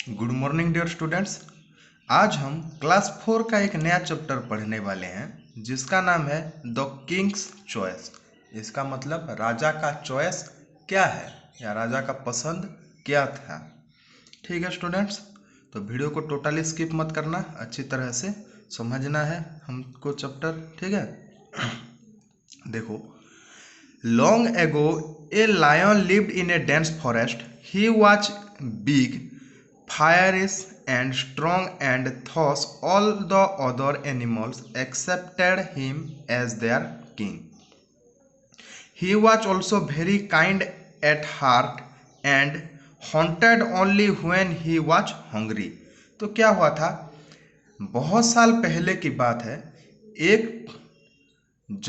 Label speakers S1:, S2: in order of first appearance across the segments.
S1: Good morning dear students. आज हम class 4 का एक नया चैप्टर पढ़ने वाले हैं जिसका नाम है द किंग्स चॉइस। इसका मतलब राजा का चॉइस क्या है या राजा का पसंद क्या था। ठीक है स्टूडेंट्स, तो वीडियो को टोटली स्किप मत करना, अच्छी तरह से समझना है हमको चैप्टर। ठीक है, देखो। Long ago a lion lived in a dense forest. He was big, fierce and strong, and thus all the other animals accepted him as their king. He was also very kind at heart and hunted only when he was hungry. तो क्या हुआ था, बहुत साल पहले की बात है। एक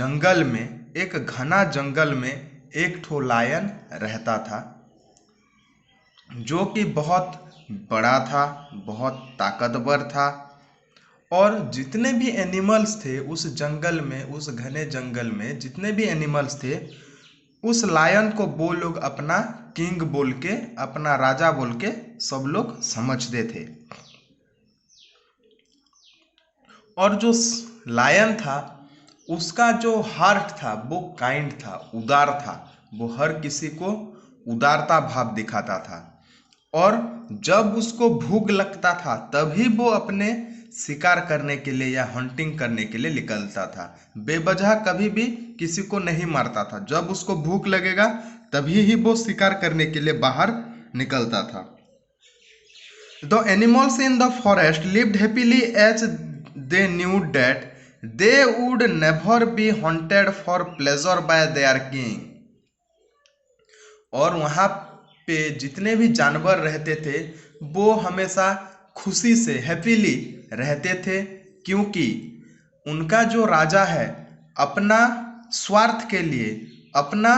S1: जंगल में, एक घना जंगल में एक ठो लायन रहता था जो कि बहुत बड़ा था, बहुत ताकतवर था। और जितने भी एनिमल्स थे उस जंगल में, उस घने जंगल में जितने भी एनिमल्स थे, उस लायन को वो लोग अपना किंग बोल के, अपना राजा बोल के सब लोग समझते थे। और जो लायन था उसका जो हार्ट था वो काइंड था, उदार था। वो हर किसी को उदारता भाव दिखाता था। और जब उसको भूख लगता था तभी वो अपने शिकार करने के लिए या हंटिंग करने के लिए निकलता था। बेवजह कभी भी किसी को नहीं मारता था। जब उसको भूख लगेगा तभी ही वो शिकार करने के लिए बाहर निकलता था। The animals in the forest lived happily as they knew that they would never be hunted for pleasure by their king. और वहाँ पे जितने भी जानवर रहते थे वो हमेशा खुशी से, हैप्पीली रहते थे, क्योंकि उनका जो राजा है अपना स्वार्थ के लिए, अपना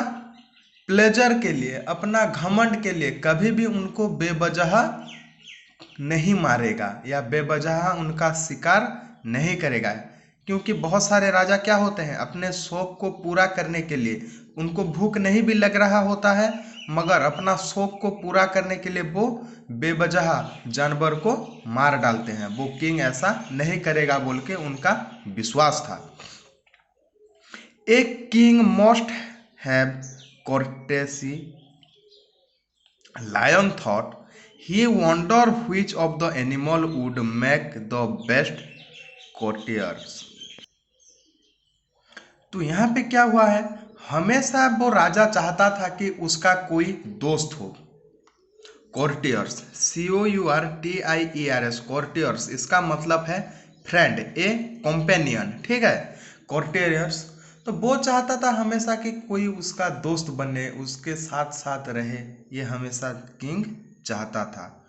S1: प्लेजर के लिए, अपना घमंड के लिए कभी भी उनको बेवजह नहीं मारेगा या बेवजह उनका शिकार नहीं करेगा। क्योंकि बहुत सारे राजा क्या होते हैं, अपने शौक को पूरा करने के लिए, उनको भूख नहीं भी लग रहा होता है मगर अपना शौक को पूरा करने के लिए वो बेवजह जानवर को मार डालते हैं। वो किंग ऐसा नहीं करेगा बोल के उनका विश्वास था। एक king must have courtesy, lion thought. He wondered which of the animal would make the best courtiers. तो यहाँ पे क्या हुआ है, हमेशा वो राजा चाहता था कि उसका कोई दोस्त हो। कोर्टियर्स, COURTIERS, कोर्टियर्स इसका मतलब है फ्रेंड, ए कंपेनियन। ठीक है, कोर्टियर्स। तो वो चाहता था हमेशा कि कोई उसका दोस्त बने, उसके साथ साथ रहे, ये हमेशा किंग चाहता था।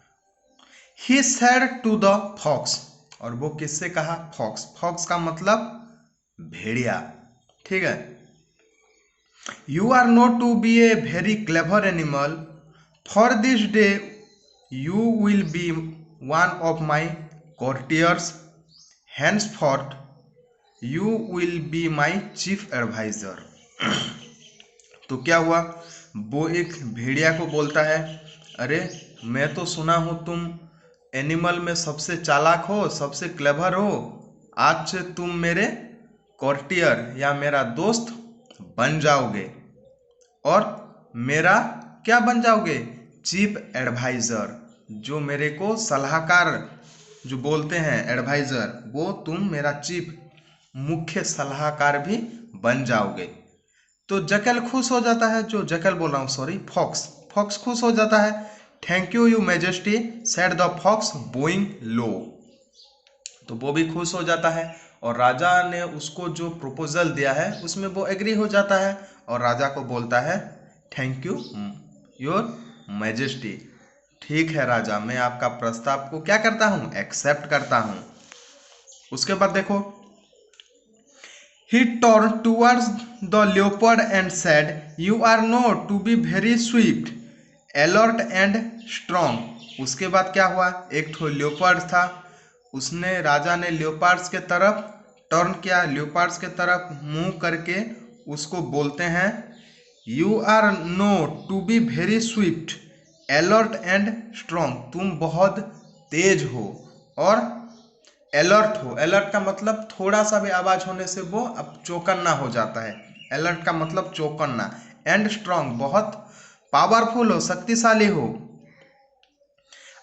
S1: He said to the fox, और वो किससे कहा, फॉक्स। फॉक्स का मतलब भेड़िया। ठीक है, you are known to be a very clever animal, for this day you will be one of my courtiers, henceforth you will be my chief advisor. तो क्या हुआ, वो एक भेड़िया को बोलता है, अरे मैं तो सुना हूँ तुम एनिमल में सबसे चालाक हो, सबसे क्लेवर हो, आज से तुम मेरे कॉर्टियर या मेरा दोस्त बन जाओगे। और मेरा क्या बन जाओगे, चीफ एडवाइजर, जो मेरे को सलाहकार जो बोलते हैं एडवाइजर, वो तुम मेरा चीफ, मुख्य सलाहकार भी बन जाओगे। तो जकल खुश हो जाता है, जो जकल बोल रहा हूँ सॉरी, फॉक्स, फॉक्स खुश हो जाता है। Thank you your majesty, said the fox bowing low. तो वो भी खुश हो जाता है और राजा ने उसको जो प्रपोजल दिया है उसमें वो एग्री हो जाता है और राजा को बोलता है थैंक यू योर मैजेस्टी। ठीक है राजा, मैं आपका प्रस्ताव को क्या करता हूँ, एक्सेप्ट करता हूँ। उसके बाद देखो, he turned towards the leopard and said, you are known to be very swift, alert and strong. उसके बाद क्या हुआ, एक ठो लियोपार्ड था, उसने, राजा ने लियोपार्ड्स के तरफ टर्न किया, लियोपार्ड्स के तरफ मुंह करके उसको बोलते हैं, you are known to be very swift, alert and strong, तुम बहुत तेज हो और अलर्ट हो। अलर्ट का मतलब थोड़ा सा भी आवाज होने से वो अब चौकन्ना हो जाता है। अलर्ट का मतलब चौकन्ना। एंड स्ट्रॉन्ग, बहुत पावरफुल हो, शक्तिशाली हो।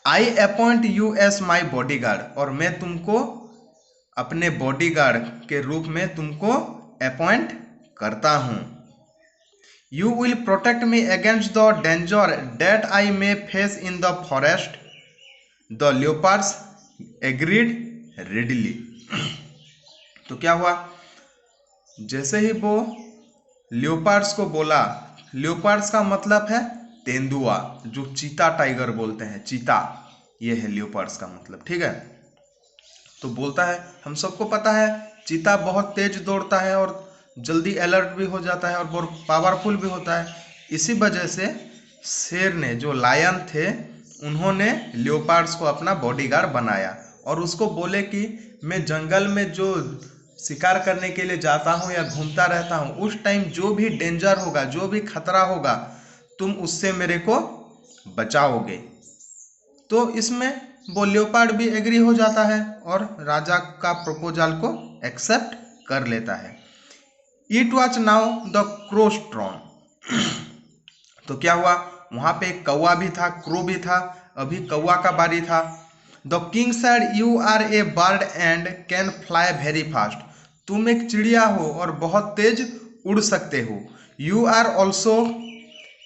S1: I appoint you as my bodyguard, और मैं तुमको अपने बॉडीगार्ड के रूप में तुमको अपॉइंट करता हूं। You will protect me against the danger that I may face in the forest. The leopards agreed readily. तो क्या हुआ, जैसे ही वो लियोपार्ड्स को बोला, लियोपार्ड्स का मतलब है तेंदुआ, जो चीता टाइगर बोलते हैं, चीता, ये है लियोपार्ड्स का मतलब, ठीक है। तो बोलता है, हम सबको पता है चीता बहुत तेज दौड़ता है और जल्दी अलर्ट भी हो जाता है और बहुत पावरफुल भी होता है। इसी वजह से शेर ने, जो लायन थे, उन्होंने लियोपार्ड्स को अपना बॉडीगार्ड बनाया और उसको बोले कि मैं जंगल में जो शिकार करने के लिए जाता हूँ या घूमता रहता हूँ, उस टाइम जो भी डेंजर होगा, जो भी खतरा होगा, तुम उससे मेरे को बचाओगे। तो इसमें वो लियोपार्ड भी एग्री हो जाता है और राजा का प्रपोजल को एक्सेप्ट कर लेता है। इट वॉज नाउ द क्रोस्ट्रॉन। तो क्या हुआ, वहां पे एक कौवा भी था, क्रो भी था, अभी कौवा का बारी था। The king said you are a bird and can fly very fast, तुम एक चिड़िया हो और बहुत तेज उड़ सकते हो। You are also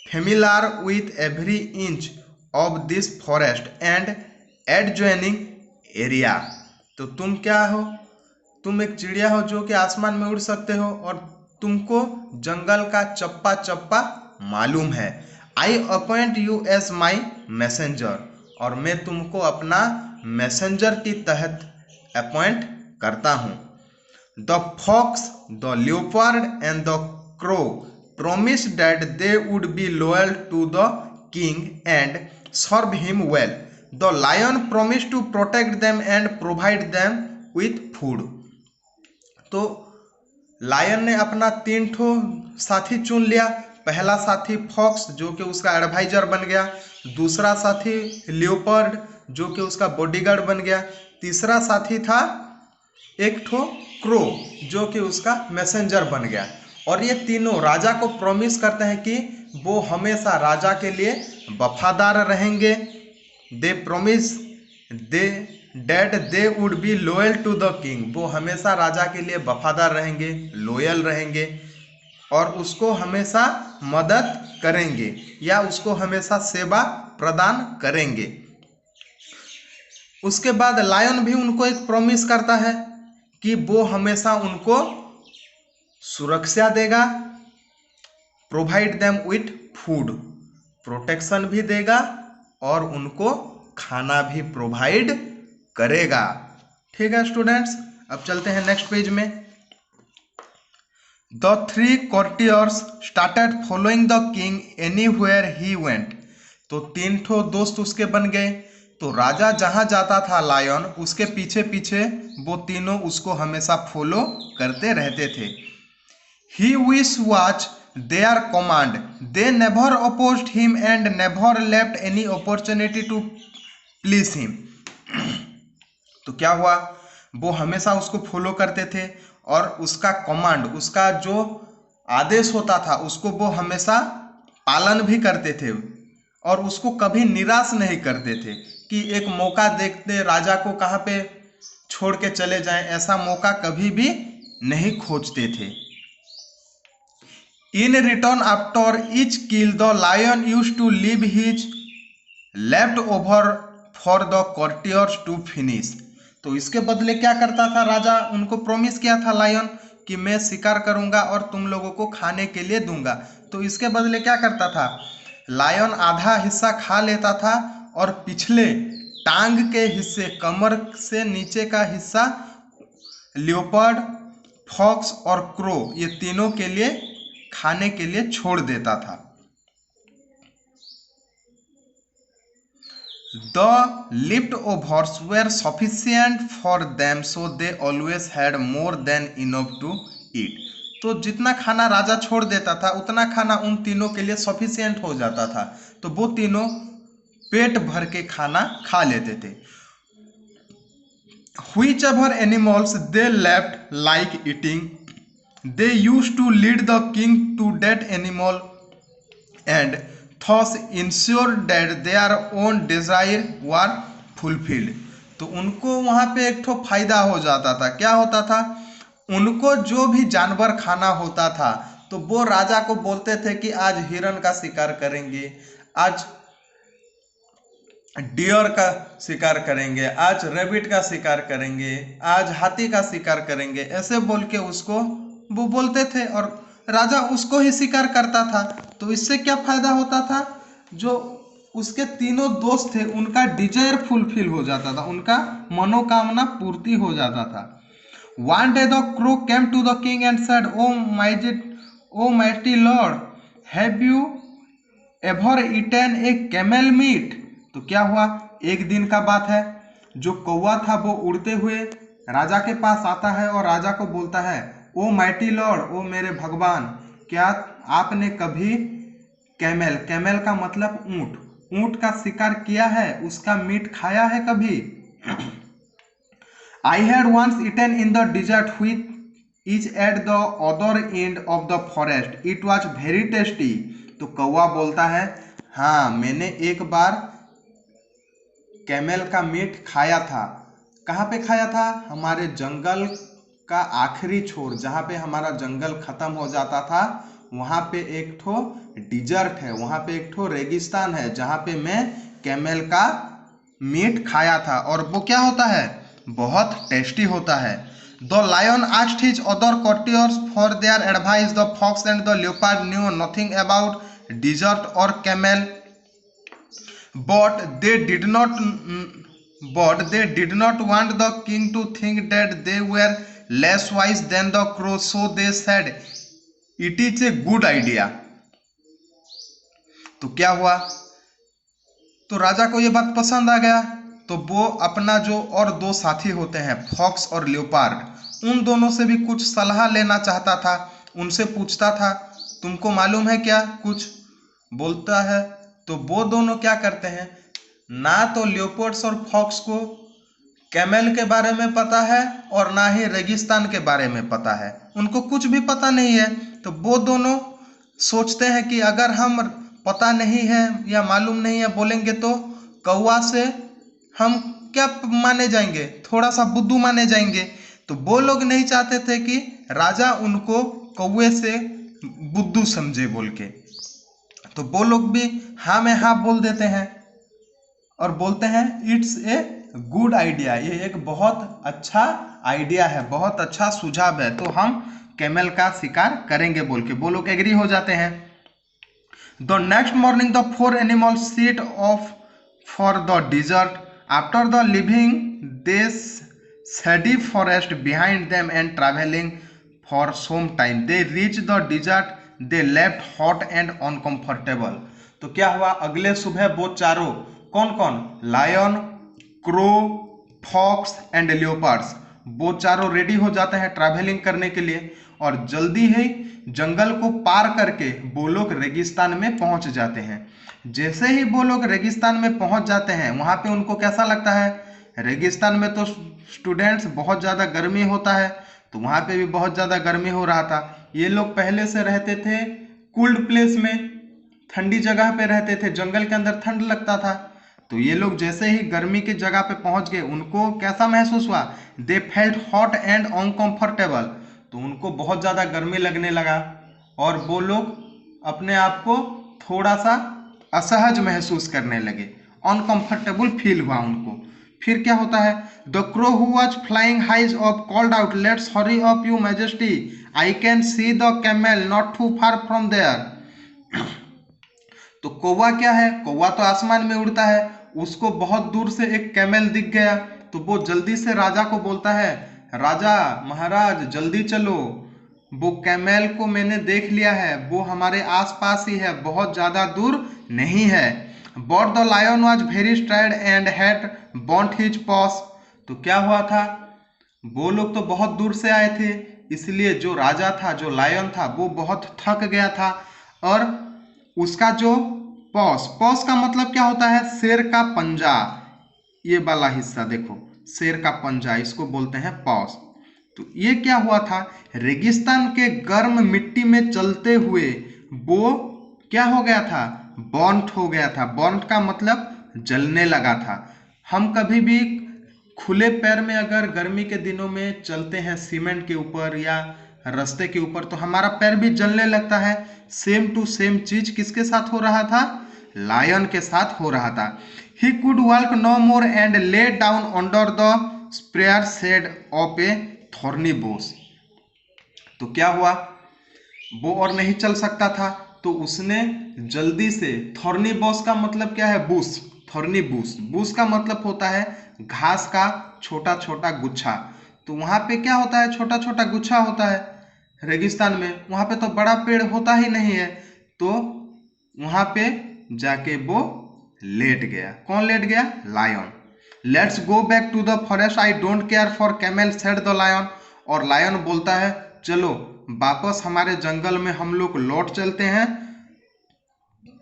S1: familiar with every inch of this forest and adjoining area. तो तुम क्या हो, तुम एक चिड़िया हो जो कि आसमान में उड़ सकते हो और तुमको जंगल का चप्पा चप्पा मालूम है। I appoint you as my messenger, और मैं तुमको अपना मैसेंजर की तहत अपॉइंट करता हूँ। The fox, the leopard and the crow promised that they would be loyal to the king and serve him well. The lion promised to protect them and provide them with food. तो lion ने अपना 3 ठो साथी चुन लिया। पहला साथी fox, जो कि उसका एडवाइजर बन गया। दूसरा साथी लियोपर्ड, जो कि उसका बॉडीगार्ड बन गया। तीसरा साथी था एक ठो क्रो, जो कि उसका मैसेंजर बन गया। और ये तीनों राजा को प्रॉमिस करते हैं कि वो हमेशा राजा के लिए वफादार रहेंगे। They promise that they would be loyal to the king, वो हमेशा राजा के लिए वफादार रहेंगे, लॉयल रहेंगे और उसको हमेशा मदद करेंगे या उसको हमेशा सेवा प्रदान करेंगे। उसके बाद लायन भी उनको एक प्रॉमिस करता है कि वो हमेशा उनको सुरक्षा देगा, provide them with food, protection भी देगा और उनको खाना भी प्रोवाइड करेगा। ठीक है स्टूडेंट्स, अब चलते हैं नेक्स्ट पेज में। The 3 courtiers started following the king anywhere he went. तो 3 ठो दोस्त उसके बन गए। तो राजा जहां जाता था लायन, उसके पीछे पीछे वो तीनों उसको हमेशा फॉलो करते रहते थे। He which was their command, they never opposed him and never left any opportunity to please him. तो क्या हुआ, वो हमेशा उसको फॉलो करते थे और उसका कमांड, उसका जो आदेश होता था, उसको वो हमेशा पालन भी करते थे और उसको कभी निराश नहीं करते थे कि एक मौका देखते राजा को कहाँ पे छोड़ के चले जाएं, ऐसा मौका कभी भी नहीं खोजते थे। In return, after each kill, the lion used to leave his leftover for the courtiers to finish. तो इसके बदले क्या करता था राजा, उनको प्रॉमिस किया था लायन कि मैं शिकार करूंगा और तुम लोगों को खाने के लिए दूंगा। तो इसके बदले क्या करता था, लायन आधा हिस्सा खा लेता था और पिछले टांग के हिस्से, कमर से नीचे का हिस्सा लियोपर्ड, फॉक्स और क्रो, ये तीनों के लिए खाने के लिए छोड़ देता था। The leftovers were sufficient for them, so they always had more than enough to eat. तो जितना खाना राजा छोड़ देता था उतना खाना उन तीनों के लिए सफिशियंट हो जाता था। तो वो तीनों पेट भर के खाना खा लेते थे। Whichever animals they left like eating, they used to lead the king to that animal and thus ensure that their own desire were fulfilled। तो उनको वहाँ पे एक ठो फायदा हो जाता था। क्या होता था? उनको जो भी जानवर खाना होता था तो वो राजा को बोलते थे कि आज हिरन का शिकार करेंगे, आज डियर का शिकार करेंगे, आज रैबिट का शिकार करेंगे, आज हाथी का शिकार करेंगे, ऐसे बोल के उसको वो बोलते थे और राजा उसको ही शिकार करता था। तो इससे क्या फायदा होता था? जो उसके तीनों दोस्त थे उनका डिजायर फुलफिल हो जाता था, उनका मनोकामना पूर्ति हो जाता था। One day the crow came to the king and said, "O mighty lord, have you ever eaten a camel meat?" तो क्या हुआ? एक दिन का बात है, जो कौवा था वो उड़ते हुए राजा के पास आता है और राजा को बोलता है, ओ माइटी लॉर्ड, ओ मेरे भगवान, क्या आपने कभी कैमेल का मतलब ऊंट का शिकार किया है, उसका मीट खाया है कभी? I had once eaten in the desert which is at the other end of the forest. It was very tasty। तो कौवा बोलता है, हाँ मैंने एक बार कैमेल का मीट खाया था। कहाँ पे खाया था? हमारे जंगल का आखिरी छोर, जहाँ पे हमारा जंगल खत्म हो जाता था, वहाँ पे एक ठो डिजर्ट है, वहाँ पे एक ठो रेगिस्तान है, जहाँ पे मैं कैमेल का मीट खाया था। और वो क्या होता है? बहुत टेस्टी होता है। The lion asked his other courtiers for their advice. The fox and the leopard knew nothing about desert और camel, but they did not want the king to think that they were less wise than the crow, so they said it is a good idea। तो क्या हुआ? तो राजा को ये बात पसंद आ गया, तो वो अपना जो और दो साथी होते हैं फॉक्स और लियोपार्ड, उन दोनों से भी कुछ सलाह लेना चाहता था। उनसे पूछता था, तुमको मालूम है क्या कुछ? बोलता है। तो वो दोनों क्या करते हैं, ना तो लियोपार्ड्स और फॉक्स को कैमेल के बारे में पता है और ना ही रेगिस्तान के बारे में पता है, उनको कुछ भी पता नहीं है। तो वो दोनों सोचते हैं कि अगर हम पता नहीं है या मालूम नहीं है बोलेंगे तो कौवा से हम क्या माने जाएंगे, थोड़ा सा बुद्धू माने जाएंगे। तो वो लोग नहीं चाहते थे कि राजा उनको कौवे से बुद्धू समझे बोल के। तो वो लोग भी हाँ में हाँ बोल देते हैं और बोलते हैं इट्स ए गुड आइडिया, ये एक बहुत अच्छा आइडिया है, बहुत अच्छा सुझाव है, तो हम कैमल का शिकार करेंगे बोल के वो लोग एग्री हो जाते हैं। The next morning the four animals set of for the dessert. After the living this shady forest behind them and traveling for some time they reached the desert they left hot and uncomfortable। तो क्या हुआ? अगले सुबह वो चारों, कौन कौन? Lion, crow, fox and leopards, वो चारों रेडी हो जाते हैं ट्रैवलिंग करने के लिए और जल्दी ही जंगल को पार करके वो लोग रेगिस्तान में पहुंच जाते हैं। जैसे ही वो लोग रेगिस्तान में पहुंच जाते हैं, वहां पे उनको कैसा लगता है? रेगिस्तान में तो स्टूडेंट्स बहुत ज़्यादा गर्मी होता है, तो वहाँ पे भी बहुत ज़्यादा गर्मी हो रहा था। ये लोग पहले से रहते थे कूल्ड प्लेस में, ठंडी जगह पे रहते थे, जंगल के अंदर ठंड लगता था। तो ये लोग जैसे ही गर्मी की जगह पे पहुँच गए, उनको कैसा महसूस हुआ? They felt hot and uncomfortable. तो उनको बहुत ज़्यादा गर्मी लगने लगा और वो लोग अपने आप को थोड़ा सा असहज महसूस करने लगे, अनकंफर्टेबल फील हुआ उनको। फिर क्या होता है? The crow who was flying highs off called out, let's hurry up your majesty, I can see the camel not too far from there. तो कौवा क्या है? कौवा तो आसमान में उड़ता है, उसको बहुत दूर से एक कैमेल दिख गया, तो वो जल्दी से राजा को बोलता है, राजा महाराज जल्दी चलो, वो कैमेल को मैंने देख लिया है, वो हमारे आसपास ही है, बहुत ज़्यादा दूर नहीं है। But the lion was very tired and had burnt his paws। तो क्या हुआ था? वो लोग तो बहुत दूर से आए थे, इसलिए जो राजा था, जो लायन था, वो बहुत थक गया था और उसका जो पॉस, पॉस का मतलब क्या होता है? शेर का पंजा, ये वाला हिस्सा देखो, शेर का पंजा, इसको बोलते हैं पॉस। तो ये क्या हुआ था? रेगिस्तान के गर्म मिट्टी में चलते हुए वो क्या हो गया था? बर्न्ट हो गया था। बर्न्ट का मतलब जलने लगा था। हम कभी भी खुले पैर में अगर गर्मी के दिनों में चलते हैं सीमेंट के ऊपर या रास्ते के ऊपर, तो हमारा पैर भी जलने लगता है। सेम टू सेम चीज किसके साथ हो रहा था? लायन के साथ हो रहा था। He could walk no more and lay down under the sparse shade of a thorny bush. तो क्या हुआ? वो और नहीं चल सकता था, तो उसने जल्दी से, थॉर्नी बुश का मतलब क्या है? बुश, थॉर्नी बुश, बुश का मतलब होता है घास का छोटा छोटा गुच्छा। तो वहां पे क्या होता है? छोटा छोटा गुच्छा होता है रेगिस्तान में, वहां पे तो बड़ा पेड़ होता ही नहीं है। तो वहां पे जाके वो लेट गया। कौन लेट गया? Lion. Let's go back to the forest, I don't care for camel, said the lion. और लायन बोलता है चलो वापस हमारे जंगल में हम लोग लौट चलते हैं,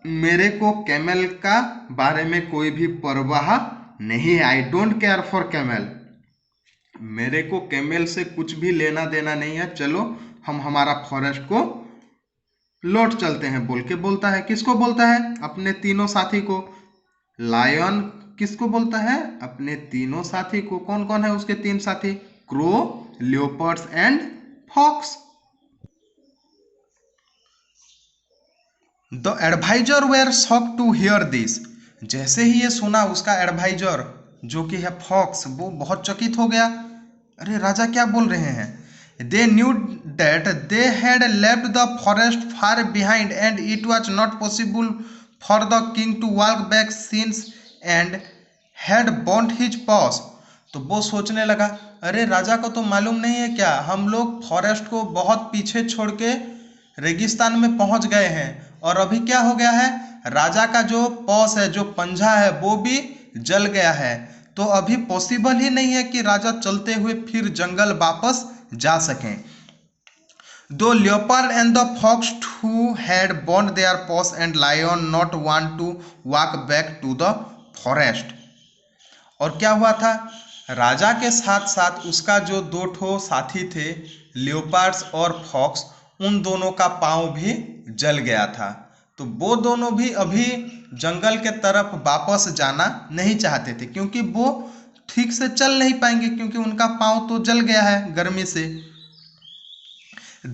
S1: मेरे को कैमल का बारे में कोई भी परवाह नहीं है। आई डोंट केयर फॉर कैमल, मेरे को कैमल से कुछ भी लेना देना नहीं है, चलो हम हमारा फॉरेस्ट को लौट चलते हैं, बोल के बोलता है। किसको बोलता है? अपने तीनों साथी को। लायन किसको बोलता है? अपने तीनों साथी को। कौन कौन है उसके तीन साथी? Crow, leopards and fox. The advisor were shock to hear this. जैसे ही ये सुना, उसका एडवाइजर जो कि है फॉक्स, वो बहुत चकित हो गया। अरे राजा क्या बोल रहे हैं? They knew that they had left the forest far behind and it was not possible for the king to walk back since and had burnt his paws. तो वो सोचने लगा, अरे राजा को तो मालूम नहीं है क्या, हम लोग फॉरेस्ट को बहुत पीछे छोड़ के रेगिस्तान में पहुंच गए हैं, और अभी क्या हो गया है? राजा का जो पॉस है, जो पंजा है, वो भी जल गया है। तो अभी पॉसिबल ही नहीं है कि राजा चलते हुए फिर जंगल वापस जा सकें। The leopard and the fox who had burned their paws and lion not want to walk back to the forest। और क्या हुआ था? राजा के साथ साथ उसका जो दो ठो साथी थे, लियोपार्ड्स और फॉक्स, उन दोनों का पांव भी जल गया था। तो वो दोनों भी अभी जंगल के तरफ वापस जाना नहीं चाहते थे, क्योंकि वो ठीक से चल नहीं पाएंगे, क्योंकि उनका पांव तो जल गया है गर्मी से।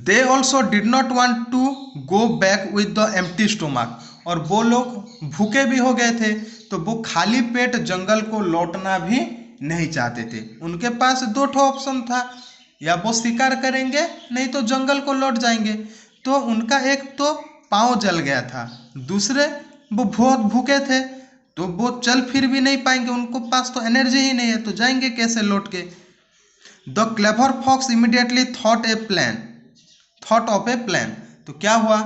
S1: They also did not want to go back with the empty stomach. और वो लोग भूखे भी हो गए थे, तो वो खाली पेट जंगल को लौटना भी नहीं चाहते थे। उनके पास दो ठो ऑप्शन था, या वो शिकार करेंगे, नहीं तो जंगल को लौट जाएंगे। तो उनका एक तो पाँव जल गया था, दूसरे वो बहुत भूखे थे, तो वो चल फिर भी नहीं पाएंगे, उनको पास तो एनर्जी ही नहीं है, तो जाएंगे कैसे लौट के। The clever fox immediately thought of a plan. तो क्या हुआ?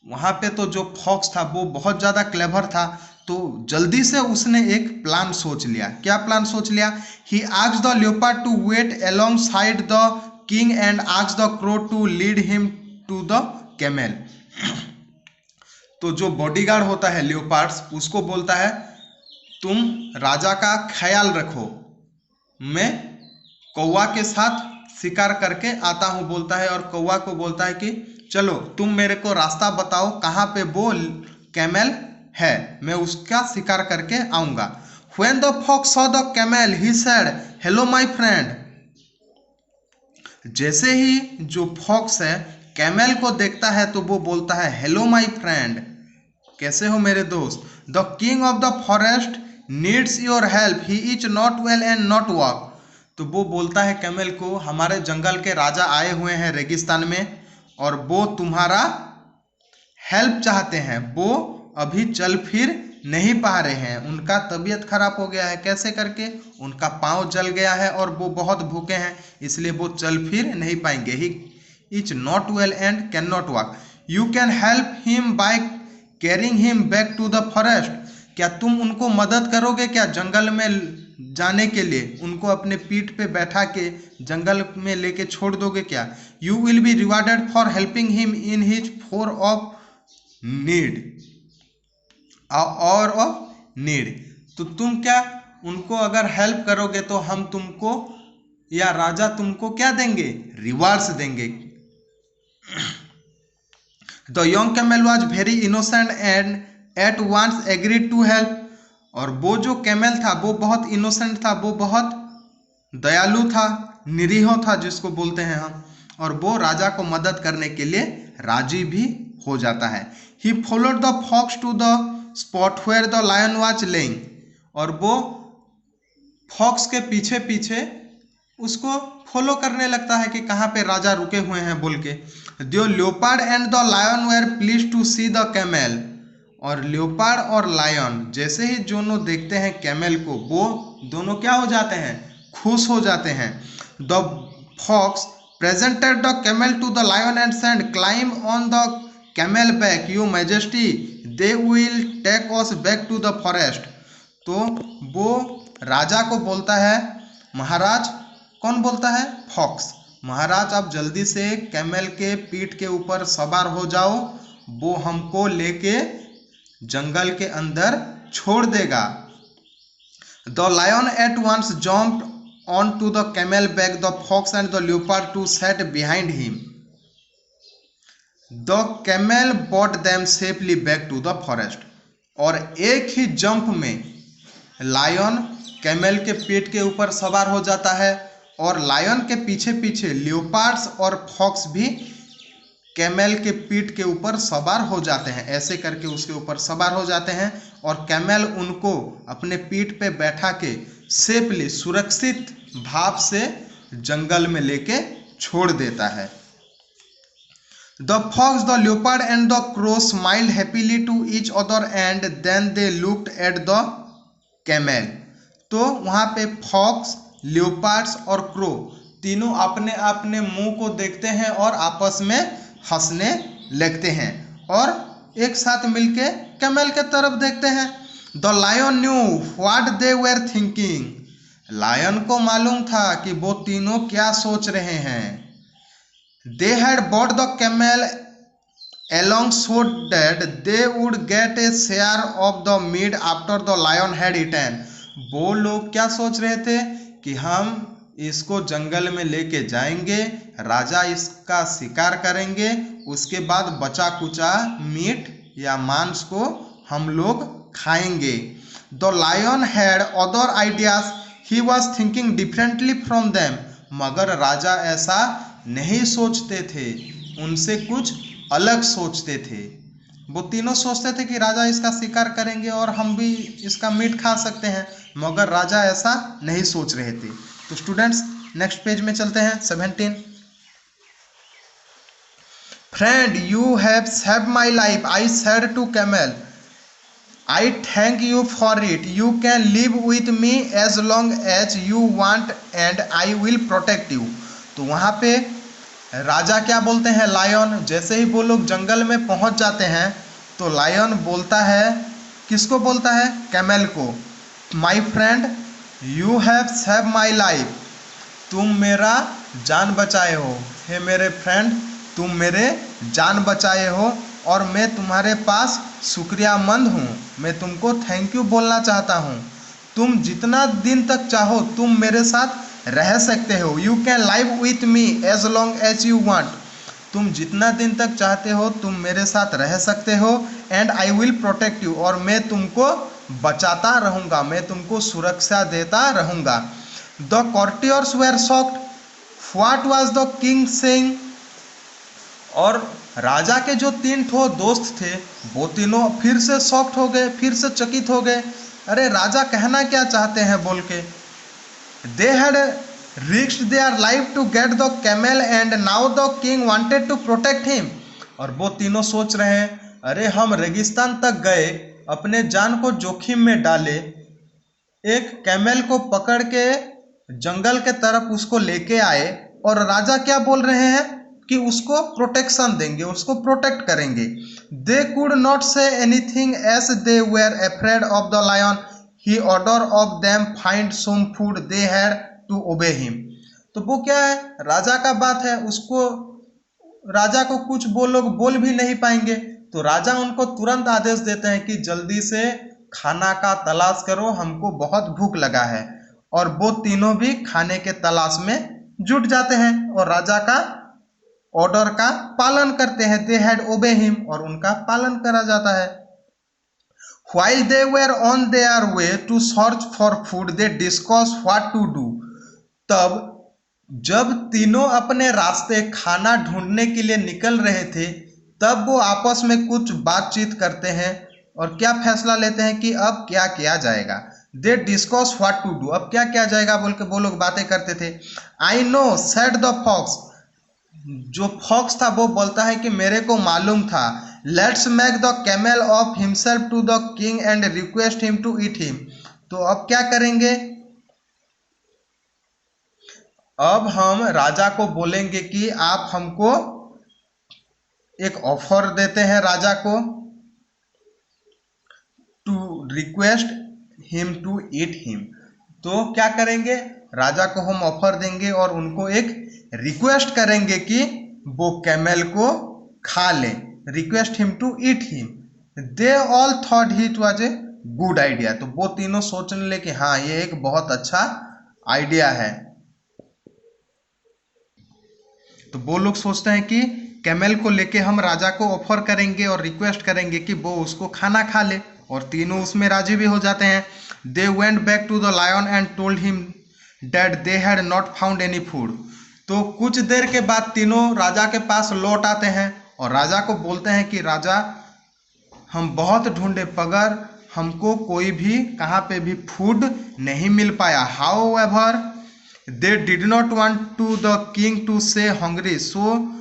S1: वहां पे तो जो फॉक्स था वो बहुत ज्यादा क्लेवर था, तो जल्दी से उसने एक प्लान सोच लिया। क्या प्लान सोच लिया? He asked the leopard to wait alongside the king and asked the crow to lead him to the camel. तो जो बॉडीगार्ड होता है लियोपार्ड्स, उसको बोलता है तुम राजा का ख्याल रखो, मैं कौवा के साथ शिकार करके आता हूँ, बोलता है। और कौवा को बोलता है कि चलो तुम मेरे को रास्ता बताओ कहाँ पे वो कैमल है, मैं उसका शिकार करके आऊंगा। When the fox saw the camel, he said, "Hello my friend." जैसे ही जो फॉक्स है कैमल को देखता है, तो वो बोलता है हेलो माय फ्रेंड, कैसे हो मेरे दोस्त। The king of the forest needs your help, he is not well and not walk. तो वो बोलता है कैमल को, हमारे जंगल के राजा आए हुए हैं रेगिस्तान में, और वो तुम्हारा हेल्प चाहते हैं। वो अभी चल फिर नहीं पा रहे हैं, उनका तबीयत खराब हो गया है। कैसे करके? उनका पाँव जल गया है और वो बहुत भूखे हैं, इसलिए वो चल फिर नहीं पाएंगे। He is not well and can not walk, you can help him by carrying him back to the forest. क्या तुम उनको मदद करोगे क्या जंगल में जाने के लिए? उनको अपने पीठ पे बैठा के जंगल में लेके छोड़ दोगे क्या? You will B rewarded for helping him in his four of need. और ऑफ नीड। तो तुम क्या उनको अगर हेल्प करोगे तो हम तुमको या राजा तुमको क्या देंगे, रिवार्ड्स देंगे। The young camel was very innocent and at once agreed to help. और वो जो कैमल था वो बहुत इनोसेंट था, वो बहुत दयालु था, निरीह था जिसको बोलते हैं हम, और वो राजा को मदद करने के लिए राजी भी हो जाता है। He followed the fox to the spot where the lion was lying. और वो फॉक्स के पीछे पीछे उसको फॉलो करने लगता है कि कहाँ पे राजा रुके हुए हैं बोल के। The leopard and the lion were pleased to see the camel. और लियोपार्ड और लायन जैसे ही दोनों देखते हैं कैमल को, वो दोनों क्या हो जाते हैं, खुश हो जाते हैं। The fox presented the camel to the lion and said, climb on the camel back your majesty, they will take us back to the forest. तो वो राजा को बोलता है, महाराज, कौन बोलता है, फॉक्स, महाराज आप जल्दी से कैमल के पीठ के ऊपर सवार हो जाओ, वो हमको लेके जंगल के अंदर छोड़ देगा। The lion at once jumped on to the camel back, the fox and the leopard too sat behind him. The camel brought them safely back to the forest. और एक ही जंप में लायन कैमल के पेट के ऊपर सवार हो जाता है, और लायन के पीछे पीछे लियोपार्ड्स और फॉक्स भी कैमल के पीठ के ऊपर सवार हो जाते हैं। ऐसे करके उसके ऊपर सवार हो जाते हैं और कैमल उनको अपने पीठ पे बैठा के सेफली, सुरक्षित भाव से जंगल में लेके छोड़ देता है। The fox, the leopard and the crow smiled happily to each other and then they looked at the camel. तो वहाँ पे फॉक्स, लियोपार्ड्स और क्रो तीनों अपने अपने मुंह को देखते हैं और आपस में हंसने लगते हैं और एक साथ मिलके कैमल के तरफ देखते हैं। The lion knew what they were thinking. Lion को मालूम था कि वो तीनों क्या सोच रहे हैं। They had bought the camel along so that they would get a share of the meat after the lion had eaten। वो लोग क्या सोच रहे थे कि हम इसको जंगल में लेके जाएंगे, राजा इसका शिकार करेंगे, उसके बाद बचा कुचा मीट या मांस को हम लोग खाएंगे। The lion had other ideas, he was thinking differently from them. मगर राजा ऐसा नहीं सोचते थे, उनसे कुछ अलग सोचते थे। वो तीनों सोचते थे कि राजा इसका शिकार करेंगे और हम भी इसका मीट खा सकते हैं, मगर राजा ऐसा नहीं सोच रहे थे। तो स्टूडेंट्स नेक्स्ट पेज में चलते हैं। 17 friend you have saved my life, I said to camel, I thank you for it, you can live with me as long as you want and I will protect you. तो वहाँ पे राजा क्या बोलते हैं, lion, जैसे ही वो लोग जंगल में पहुंच जाते हैं तो लायन बोलता है, किसको बोलता है, कैमल को, my friend you have save my life, तुम मेरा जान बचाए हो। हे मेरे फ्रेंड, तुम मेरे जान बचाए हो और मैं तुम्हारे पास शुक्रियामंद हूँ, मैं तुमको थैंक यू बोलना चाहता हूँ। तुम जितना दिन तक चाहो तुम मेरे साथ रह सकते हो। You can live with me as long as you want, तुम जितना दिन तक चाहते हो तुम मेरे साथ रह सकते हो। And I will protect you, और मैं तुमको बचाता रहूँगा, मैं तुमको सुरक्षा देता रहूँगा। The courtiers were shocked, what was the king saying. और राजा के जो तीन ठो दोस्त थे वो तीनों फिर से शॉक्ड हो गए, फिर से चकित हो गए, अरे राजा कहना क्या चाहते हैं बोल के। They had risked their life to get the camel and now the king wanted to protect him। और वो तीनों सोच रहे हैं, अरे हम रेगिस्तान तक गए, अपने जान को जोखिम में डाले, एक कैमल को पकड़ के जंगल के तरफ उसको लेके आए, और राजा क्या बोल रहे हैं कि उसको प्रोटेक्शन देंगे, उसको प्रोटेक्ट करेंगे। They could not say anything as they were afraid of the lion। He order of them find some food, they had to obey him। तो वो क्या है, राजा का बात है, उसको राजा को कुछ वो लोग बोल भी नहीं पाएंगे, तो राजा उनको तुरंत आदेश देते हैं कि जल्दी से खाना का तलाश करो, हमको बहुत भूख लगा है। और वो तीनों भी खाने के तलाश में जुट जाते हैं और राजा का ऑर्डर का पालन करते हैं। दे हैड ओबे हिम, और उनका पालन करा जाता है। While they were on their way to search for food, they discussed what to do. तब जब तीनों अपने रास्ते खाना ढूंढने के लिए निकल रहे थे, तब वो आपस में कुछ बातचीत करते हैं और क्या फैसला लेते हैं कि अब क्या किया जाएगा। They discuss what to do, अब क्या किया जाएगा बोल के वो लोग बातें करते थे। I know, said the fox, जो फॉक्स था वो बोलता है कि मेरे को मालूम था। Let's make the camel offer himself to the king and request him to eat him. तो अब क्या करेंगे, अब हम राजा को बोलेंगे कि आप हमको एक ऑफर देते हैं राजा को, to request him to eat him. तो क्या करेंगे, राजा को हम ऑफर देंगे और उनको एक रिक्वेस्ट करेंगे कि वो कैमल को खा लें। Request him to eat him. They all thought it was a good idea. तो वो तीनों सोचने लगे कि हाँ ये एक बहुत अच्छा आइडिया है। तो वो लोग सोचते हैं कि कैमल को लेके हम राजा को ऑफर करेंगे और रिक्वेस्ट करेंगे कि वो उसको खाना खा ले, और तीनों उसमें राजी भी हो जाते हैं। They went back to the lion and told him that they had not found any food. तो कुछ देर के बाद तीनों राजा के पास लौट आते हैं और राजा को बोलते हैं कि राजा हम बहुत ढूंढे मगर हमको कोई भी कहाँ पे भी फूड नहीं मिल पाया। However they did not want to the king to see hungry, so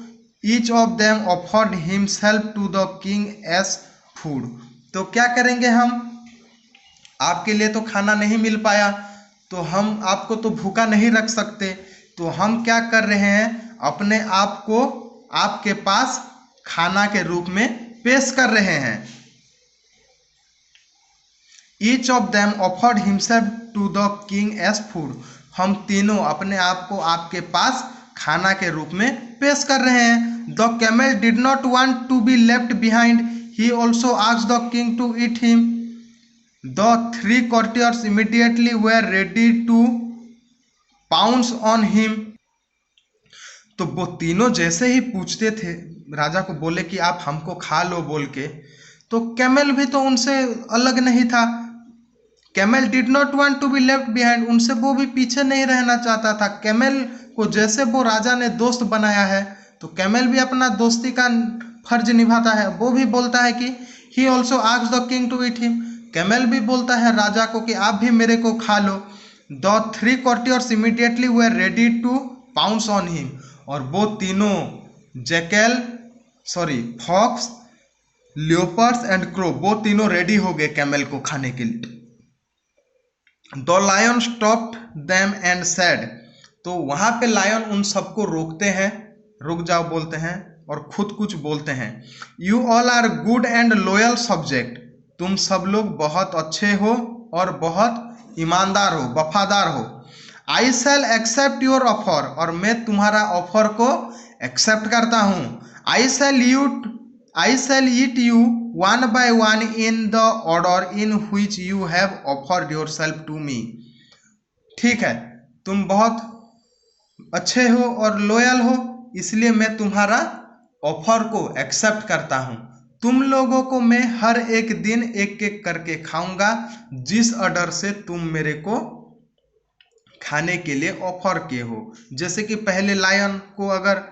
S1: each of them offered himself to the king as food. तो क्या करेंगे, हम आपके लिए तो खाना नहीं मिल पाया, तो हम आपको तो भूखा नहीं रख सकते, तो हम क्या कर रहे हैं, अपने आप को आपके पास खाना के रूप में पेश कर रहे हैं। Each of them offered himself to the king as food. हम तीनों अपने आप को आपके पास खाना के रूप में पेश कर रहे हैं। The camel did not want to be left behind, he also asked the king to eat him. The three courtiers immediately were ready to pounce on him। तो वो तीनों जैसे ही पूछते थे, राजा को बोले कि आप हमको खा लो बोल के, तो कैमल भी तो उनसे अलग नहीं था। Camel did not want to be left behind, उनसे वो भी पीछे नहीं रहना चाहता था। कैमल को जैसे वो राजा ने दोस्त बनाया है, तो कैमल भी अपना दोस्ती का फर्ज निभाता है। वो भी बोलता है कि he also asked the king to eat him. Camel भी बोलता है राजा को कि आप भी मेरे को खा लो। The three courtiers immediately were ready to pounce on him। और वो तीनों फॉक्स, लियोपर्ड्स एंड क्रो, वो तीनों रेडी हो गए कैमल को खाने के लिए। The lion stopped them and said. तो वहां पे लायन उन सबको रोकते हैं, रुक जाओ बोलते हैं, और खुद कुछ बोलते हैं। You all are good and loyal subject. तुम सब लोग बहुत अच्छे हो और बहुत ईमानदार हो, वफादार हो। I shall accept your offer, और मैं तुम्हारा ऑफर को एक्सेप्ट करता हूँ। I shall eat you one by one in the order in which you have offered yourself to me. ठीक है, तुम बहुत अच्छे हो और लॉयल हो, इसलिए मैं तुम्हारा ऑफर को एक्सेप्ट करता हूँ। तुम लोगों को मैं हर एक दिन एक एक करके खाऊंगा, जिस ऑर्डर से तुम मेरे को खाने के लिए ऑफर किए हो। जैसे कि पहले लायन को अगर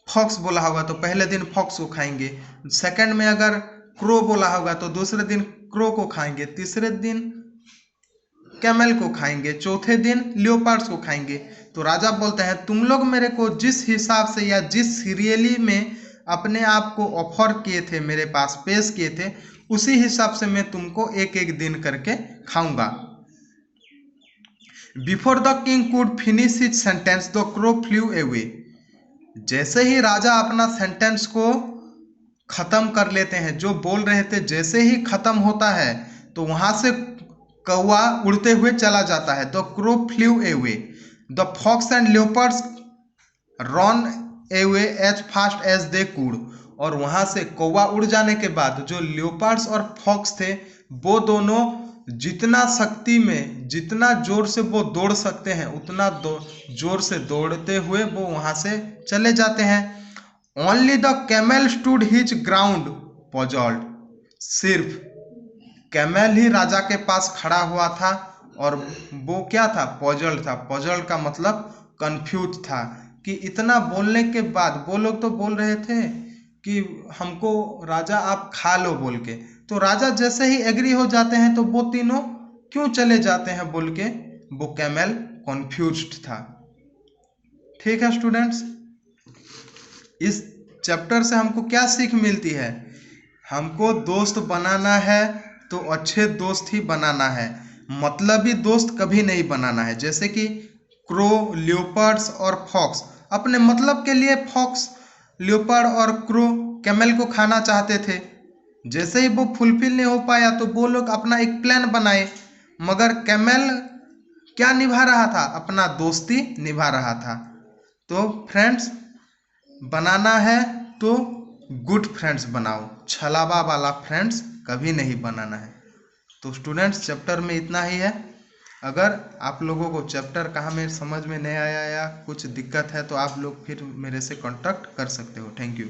S1: फॉक्स बोला होगा तो पहले दिन फॉक्स को खाएंगे, सेकंड में अगर क्रो बोला होगा तो दूसरे दिन क्रो को खाएंगे, तीसरे दिन कैमल को खाएंगे, चौथे दिन लियोपार्ड्स को खाएंगे। तो राजा बोलते हैं तुम लोग मेरे को जिस हिसाब से या जिस सीरियली में अपने आप को ऑफर किए थे, मेरे पास पेश किए थे, उसी हिसाब से मैं तुमको एक एक दिन करके खाऊंगा। Before the king could finish his sentence the crow flew away. जैसे ही राजा अपना सेंटेंस को खत्म कर लेते हैं, जो बोल रहे थे जैसे ही खत्म होता है तो वहां से कौवा उड़ते हुए चला जाता है। The crow flew away, the fox and leopards run away as fast as they could. और वहां से कौवा उड़ जाने के बाद जो लियोपार्ड्स और फॉक्स थे वो दोनों जितना शक्ति में जितना जोर से वो दौड़ सकते हैं उतना जोर से दौड़ते हुए वो वहां से चले जाते हैं। Only the camel stood his ground poised, सिर्फ कैमल ही राजा के पास खड़ा हुआ था और वो क्या था, पॉजल्ड था। पॉजल्ड का मतलब कंफ्यूज था कि इतना बोलने के बाद वो लोग तो बोल रहे थे कि हमको राजा आप खा लो बोल के, तो राजा जैसे ही एग्री हो जाते हैं तो वो तीनों क्यों चले जाते हैं बोल के वो कैमल कॉन्फ्यूज्ड था। ठीक है स्टूडेंट्स, इस चैप्टर से हमको क्या सीख मिलती है, हमको दोस्त बनाना है तो अच्छे दोस्त ही बनाना है, मतलबी दोस्त कभी नहीं बनाना है। जैसे कि क्रो, लियोपार्ड्स और फॉक्स अपने मतलब के लिए फॉक्स, लियोपार्ड और क्रो कैमल को खाना चाहते थे। जैसे ही वो फुलफिल नहीं हो पाया तो वो लोग अपना एक प्लान बनाए, मगर कैमल क्या निभा रहा था, अपना दोस्ती निभा रहा था। तो फ्रेंड्स बनाना है तो गुड फ्रेंड्स बनाओ, छलावा वाला फ्रेंड्स कभी नहीं बनाना है। तो स्टूडेंट्स चैप्टर में इतना ही है। अगर आप लोगों को चैप्टर कहाँ में समझ में नहीं आया या कुछ दिक्कत है तो आप लोग फिर मेरे से कांटेक्ट कर सकते हो। Thank you.